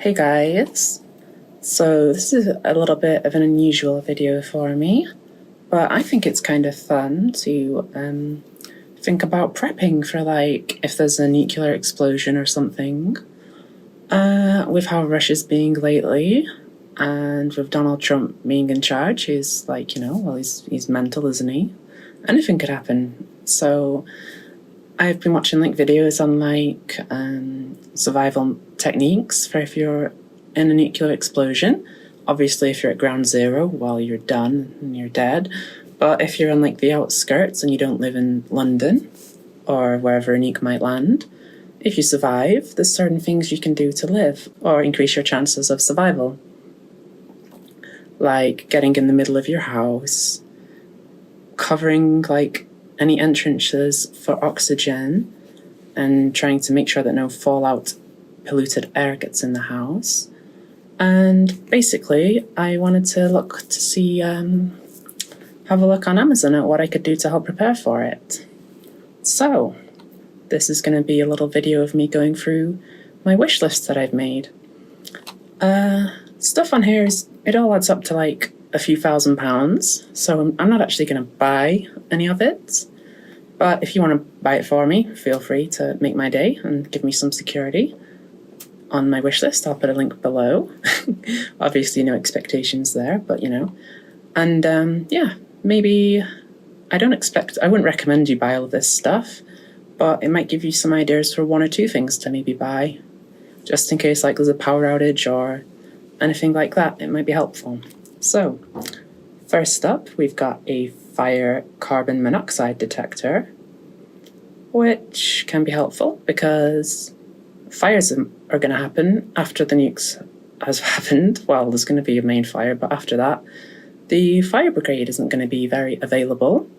Hey guys, so this is a little bit of an unusual video for me, but I think it's kind of fun to think about prepping for if there's a nuclear explosion or something. With how Russia's being lately, and with Donald Trump being in charge, he's he's mental, isn't he? Anything could happen. So I've been watching videos on survival techniques for if you're in a nuclear explosion. Obviously, if you're at ground zero, well, you're done and you're dead. But if you're on the outskirts and you don't live in London or wherever a nuke might land, if you survive, there's certain things you can do to live or increase your chances of survival. Like getting in the middle of your house, covering any entrances for oxygen, and trying to make sure that no fallout polluted air gets in the house. And basically, I wanted to have a look on Amazon at what I could do to help prepare for it. So, this is going to be a little video of me going through my wish list that I've made. Stuff on here it all adds up to a few £1,000s, so I'm not actually going to buy any of it. But if you want to buy it for me, feel free to make my day and give me some security. On my wish list, I'll put a link below. Obviously, no expectations there, but And maybe I wouldn't recommend you buy all of this stuff, but it might give you some ideas for one or two things to maybe buy, just in case there's a power outage or anything like that. It might be helpful. So, first up, we've got a fire carbon monoxide detector, which can be helpful because fires are going to happen after the nukes has happened. Well, there's going to be a main fire, but after that, the fire brigade isn't going to be very available.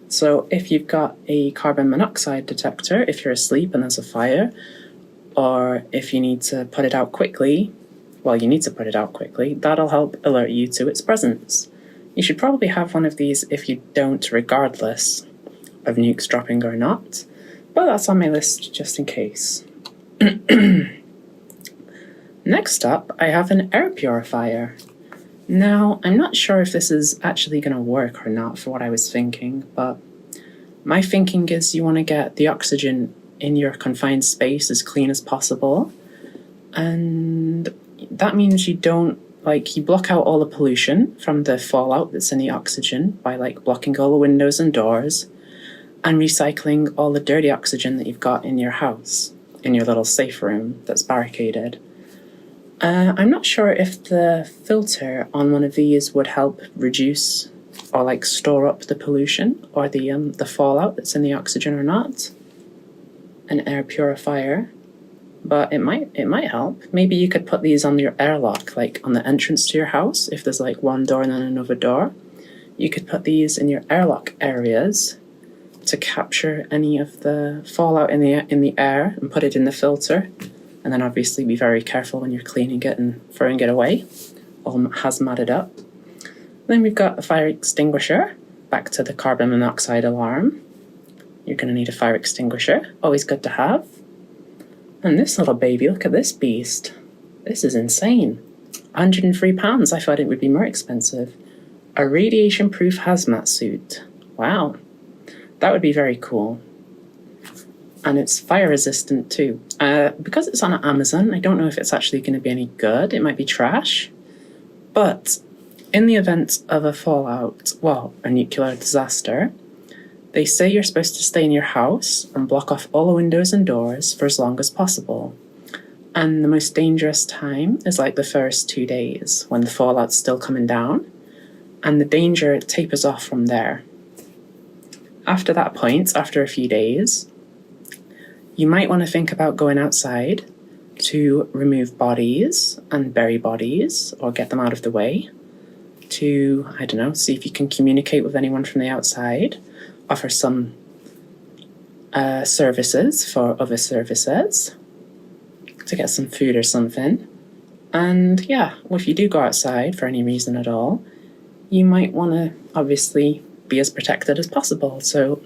So if you've got a carbon monoxide detector, if you're asleep and there's a fire, or if you need to put it out quickly, that'll help alert you to its presence. You should probably have one of these if you don't, regardless of nukes dropping or not, but that's on my list just in case. Next up, I have an air purifier. Now, I'm not sure if this is actually going to work or not for what I was thinking, but my thinking is you want to get the oxygen in your confined space as clean as possible, and that means you don't you block out all the pollution from the fallout that's in the oxygen by blocking all the windows and doors and recycling all the dirty oxygen that you've got in your house, in your little safe room that's barricaded. I'm not sure if the filter on one of these would help reduce or store up the pollution or the fallout that's in the oxygen or not. An air purifier. But it might help. Maybe you could put these on your airlock, on the entrance to your house. If there's one door and then another door, you could put these in your airlock areas to capture any of the fallout in the air and put it in the filter. And then obviously be very careful when you're cleaning it and throwing it away, all hazmated up. Then we've got a fire extinguisher. Back to the carbon monoxide alarm. You're going to need a fire extinguisher. Always good to have. And this little baby, look at this beast. This is insane. £103. I thought it would be more expensive. A radiation-proof hazmat suit. Wow. That would be very cool. And it's fire-resistant too. Because it's on Amazon, I don't know if it's actually going to be any good. It might be trash. But in the event of a fallout, a nuclear disaster, they say you're supposed to stay in your house and block off all the windows and doors for as long as possible. And the most dangerous time is the first 2 days when the fallout's still coming down, and the danger tapers off from there. After that point, after a few days, you might want to think about going outside to remove bodies and bury bodies or get them out of the way, to, see if you can communicate with anyone from the outside, offer some services for other services, to get some food or something. And if you do go outside for any reason at all, you might want to obviously be as protected as possible. So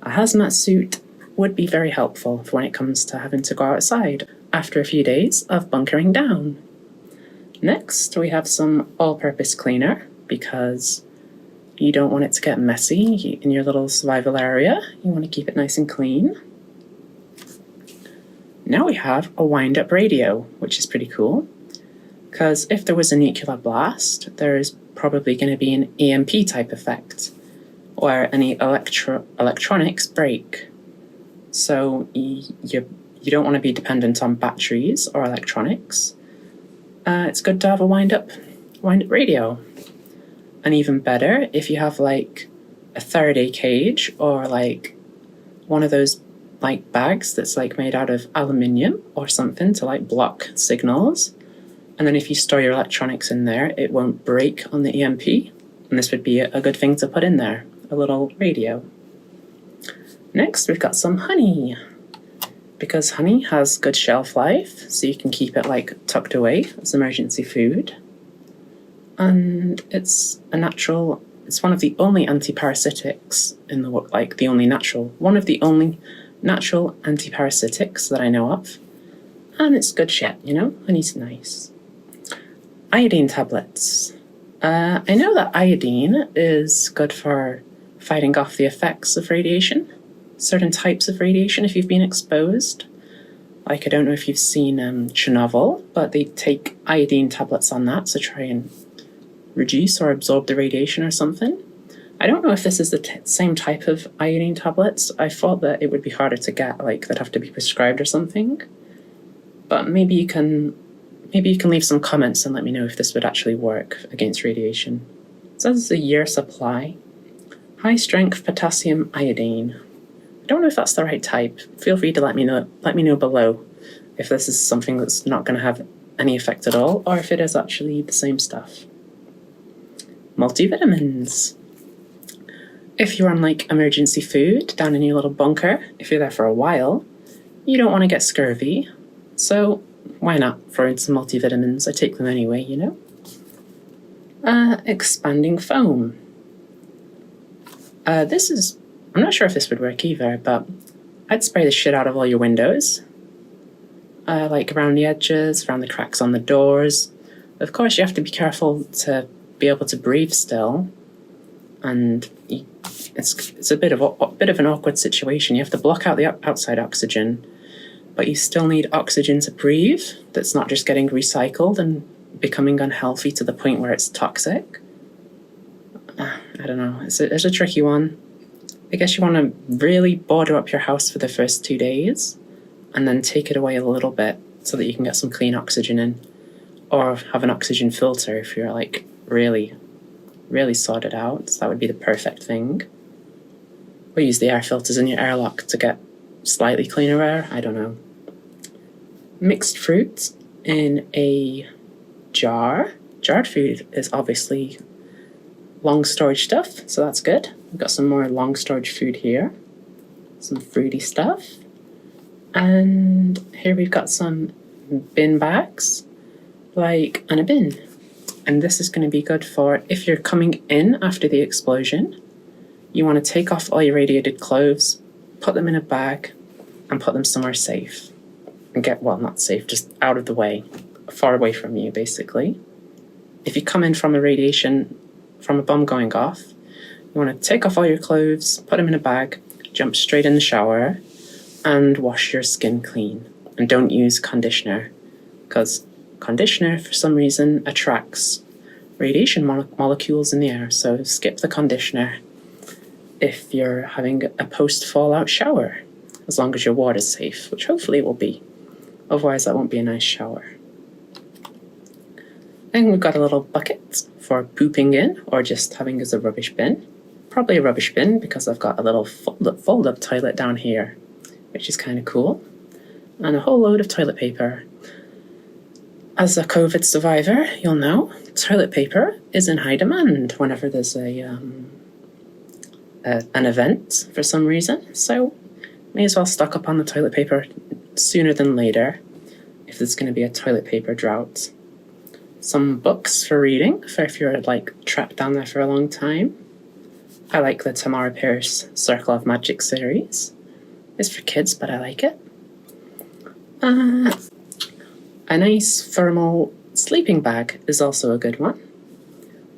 a hazmat suit would be very helpful for when it comes to having to go outside. after a few days of bunkering down. Next, we have some all-purpose cleaner, because you don't want it to get messy in your little survival area. You want to keep it nice and clean. Now we have a wind-up radio, which is pretty cool, because if there was a nuclear blast, there's probably going to be an EMP type effect, where any electronics break. So you don't want to be dependent on batteries or electronics. It's good to have a wind-up radio. And even better, if you have like a Faraday cage or like one of those like bags that's like made out of aluminium or something to like block signals. And then if you store your electronics in there, it won't break on the EMP. And this would be a good thing to put in there, a little radio. Next, we've got some honey, because honey has good shelf life, so you can keep it like tucked away as emergency food. And it's one of the only antiparasitics in the world, like one of the only natural antiparasitics that I know of. And it's good shit, honey's nice. Iodine tablets. I know that iodine is good for fighting off the effects of radiation, certain types of radiation if you've been exposed. Like, I don't know if you've seen Chernobyl, but they take iodine tablets on that to try and reduce or absorb the radiation or something. I don't know if this is the same type of iodine tablets. I thought that it would be harder to get, like they'd have to be prescribed or something. But maybe you can leave some comments and let me know if this would actually work against radiation. It says it's a year supply. High strength potassium iodine. I don't know if that's the right type. Feel free to let me know below if this is something that's not going to have any effect at all, or if it is actually the same stuff. Multivitamins. If you're on like emergency food down in your little bunker, if you're there for a while, you don't want to get scurvy. So why not throw in some multivitamins? I take them anyway, Expanding foam. I'm not sure if this would work either, but I'd spray the shit out of all your windows. Like around the edges, around the cracks on the doors. Of course, you have to be careful to be able to breathe still. And it's a bit of an awkward situation. You have to block out the outside oxygen, but you still need oxygen to breathe that's not just getting recycled and becoming unhealthy to the point where it's toxic. I don't know. It's a tricky one. I guess you want to really border up your house for the first 2 days and then take it away a little bit so that you can get some clean oxygen in, or have an oxygen filter if you're like really sorted out. So that would be the perfect thing. Or use the air filters in your airlock to get slightly cleaner air. I don't know. Mixed fruit in a jar. Jarred food is obviously long storage stuff, so that's good. We've got some more long storage food here. Some fruity stuff. And here we've got some bin bags, and a bin. And this is going to be good for if you're coming in after the explosion. You want to take off all your radiated clothes, put them in a bag, and put them somewhere safe. And not safe, just out of the way, far away from you, basically. If you come in from a bomb going off, you want to take off all your clothes, put them in a bag, jump straight in the shower, and wash your skin clean. And don't use conditioner, because conditioner, for some reason, attracts radiation molecules in the air. So skip the conditioner if you're having a post-fallout shower, as long as your water's safe, which hopefully it will be. Otherwise, that won't be a nice shower. And we've got a little bucket for pooping in, or just having as a rubbish bin. Probably a rubbish bin, because I've got a little fold-up toilet down here, which is kind of cool. And a whole load of toilet paper. As a COVID survivor, you'll know toilet paper is in high demand whenever there's an event for some reason. So may as well stock up on the toilet paper sooner than later if there's going to be a toilet paper drought. Some books for reading, for if you're trapped down there for a long time. I like the Tamara Pierce Circle of Magic series. It's for kids, but I like it. A nice thermal sleeping bag is also a good one,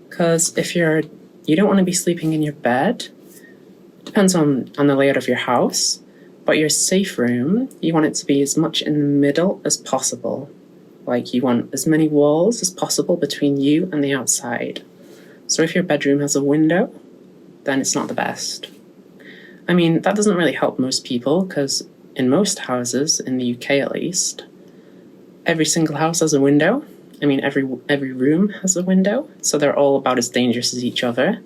because if you don't want to be sleeping in your bed, depends on the layout of your house, but your safe room, you want it to be as much in the middle as possible. Like you want as many walls as possible between you and the outside. So if your bedroom has a window, then it's not the best. I mean, that doesn't really help most people, because in most houses, in the UK at least, every single house has a window. I mean, every room has a window, so they're all about as dangerous as each other.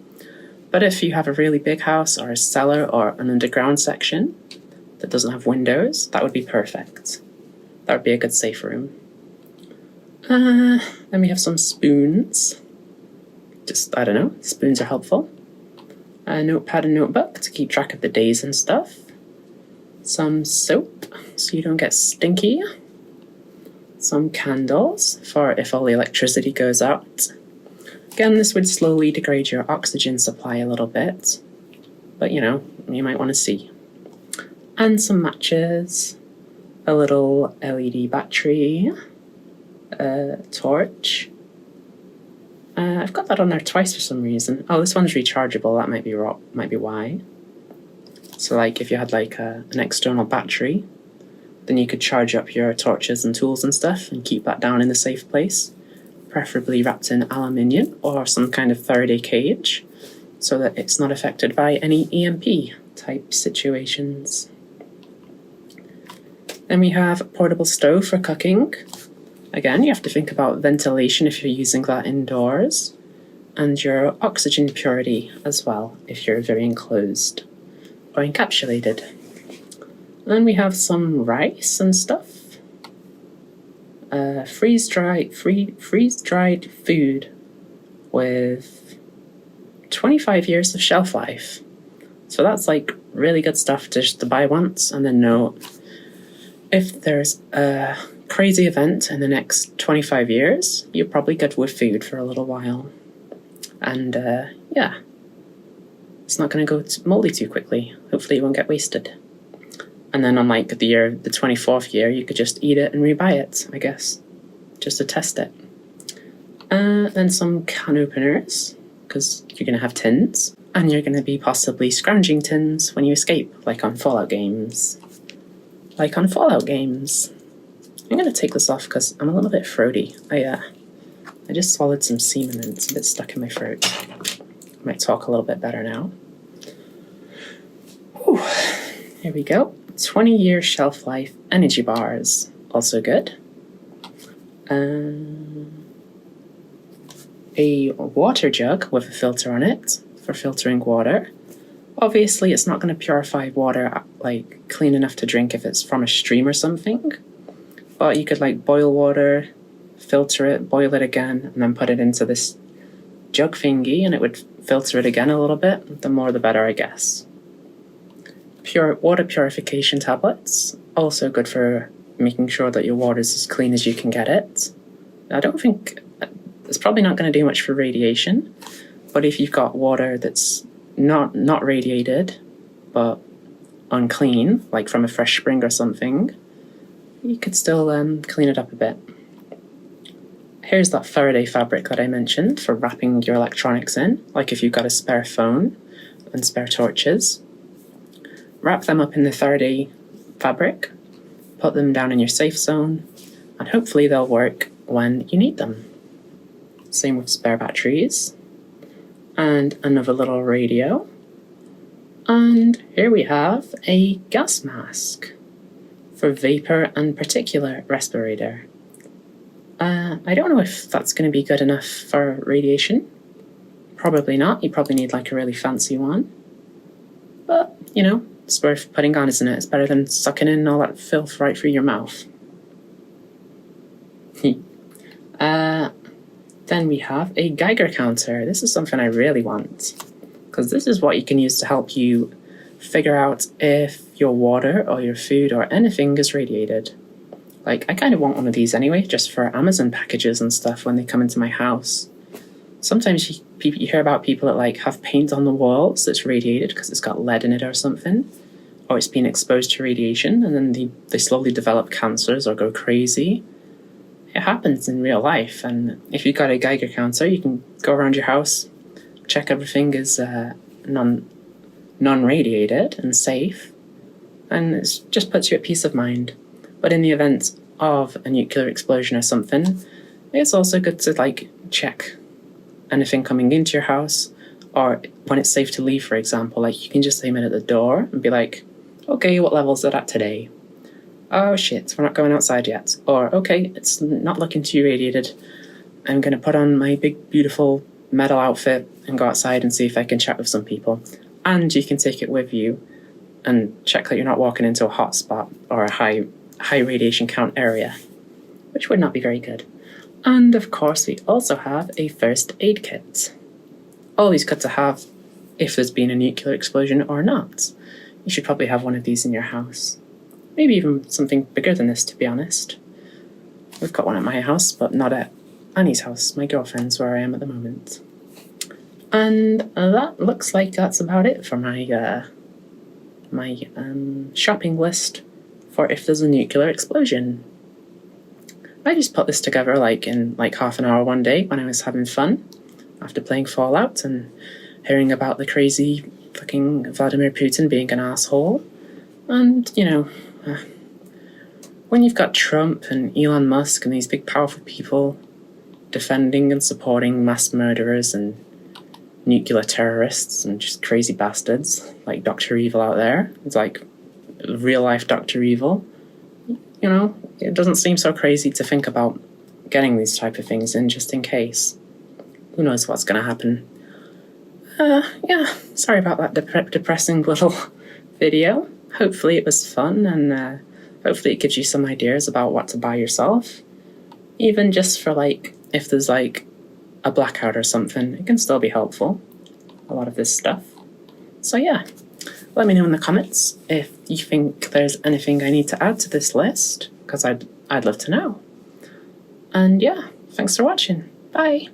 But if you have a really big house or a cellar or an underground section that doesn't have windows, that would be perfect. That would be a good safe room. Then we have some spoons. Just, I don't know, spoons are helpful. A notepad and notebook to keep track of the days and stuff. Some soap so you don't get stinky. Some candles for if all the electricity goes out. Again, this would slowly degrade your oxygen supply a little bit, but you might want to see. And some matches, a little LED battery, a torch. I've got that on there twice for some reason. Oh, this one's rechargeable, that might be why. So like if you had like an external battery, then you could charge up your torches and tools and stuff and keep that down in a safe place, preferably wrapped in aluminium or some kind of Faraday cage so that it's not affected by any EMP type situations. Then we have a portable stove for cooking. Again, you have to think about ventilation if you're using that indoors, and your oxygen purity as well if you're very enclosed or encapsulated. Then we have some rice and stuff. Freeze-dried food with 25 years of shelf life. So that's like really good stuff just to buy once and then know if there's a crazy event in the next 25 years, you're probably good with food for a little while. And yeah, it's not going to go moldy too quickly. Hopefully it won't get wasted. And then on like the 24th year, you could just eat it and rebuy it, I guess, just to test it. Then some can openers, because you're going to have tins, and you're going to be possibly scrounging tins when you escape, like on Fallout games. I'm going to take this off because I'm a little bit throaty. I just swallowed some semen and it's a bit stuck in my throat. I might talk a little bit better now. Whew. Here we go. 20-year shelf life energy bars, also good. A water jug with a filter on it for filtering water. Obviously, it's not going to purify water like clean enough to drink if it's from a stream or something, but you could like boil water, filter it, boil it again, and then put it into this jug thingy, and it would filter it again a little bit. The more the better, I guess. Pure water purification tablets, also good for making sure that your water is as clean as you can get it. I don't think it's probably not going to do much for radiation, but if you've got water that's not radiated but unclean, like from a fresh spring or something, you could still clean it up a bit. Here's that Faraday fabric that I mentioned for wrapping your electronics in, like if you've got a spare phone and spare torches. Wrap them up in the Faraday fabric, put them down in your safe zone, and hopefully they'll work when you need them. Same with spare batteries. And another little radio. And here we have a gas mask for vapor and particulate respirator. I don't know if that's going to be good enough for radiation. Probably not. You probably need like a really fancy one. But, it's worth putting on, isn't it? It's better than sucking in all that filth right through your mouth. Then we have a Geiger counter. This is something I really want, because this is what you can use to help you figure out if your water or your food or anything is radiated. Like, I kind of want one of these anyway, just for Amazon packages and stuff when they come into my house. Sometimes you hear about people that like have paint on the walls that's radiated because it's got lead in it or something, or it's been exposed to radiation, and then they slowly develop cancers or go crazy. it happens in real life, and if you've got a Geiger counter, you can go around your house, check everything is non-radiated and safe, and it just puts you at peace of mind. But in the event of a nuclear explosion or something, it's also good to check anything coming into your house, or when it's safe to leave, for example. You can just aim it at the door and be like, okay, what level is it at today? Oh shit, we're not going outside yet. Or, okay, it's not looking too radiated. I'm going to put on my big, beautiful metal outfit and go outside and see if I can chat with some people. And you can take it with you and check that you're not walking into a hot spot or a high radiation count area, which would not be very good. And of course, we also have a first aid kit. Always good to have if there's been a nuclear explosion or not. You should probably have one of these in your house. Maybe even something bigger than this, to be honest. We've got one at my house, but not at Annie's house, my girlfriend's, where I am at the moment. And that looks like that's about it for my shopping list for if there's a nuclear explosion. I just put this together in half an hour one day when I was having fun after playing Fallout and hearing about the crazy fucking Vladimir Putin being an asshole. And, when you've got Trump and Elon Musk and these big powerful people defending and supporting mass murderers and nuclear terrorists and just crazy bastards like Dr. Evil out there, it's like real life Dr. Evil, it doesn't seem so crazy to think about getting these type of things in just in case. Who knows what's going to happen. Sorry about that depressing little video. Hopefully it was fun, and hopefully it gives you some ideas about what to buy yourself. Even just for if there's a blackout or something, it can still be helpful, a lot of this stuff. So yeah, let me know in the comments if you think there's anything I need to add to this list, because I'd love to know. And yeah, thanks for watching. Bye!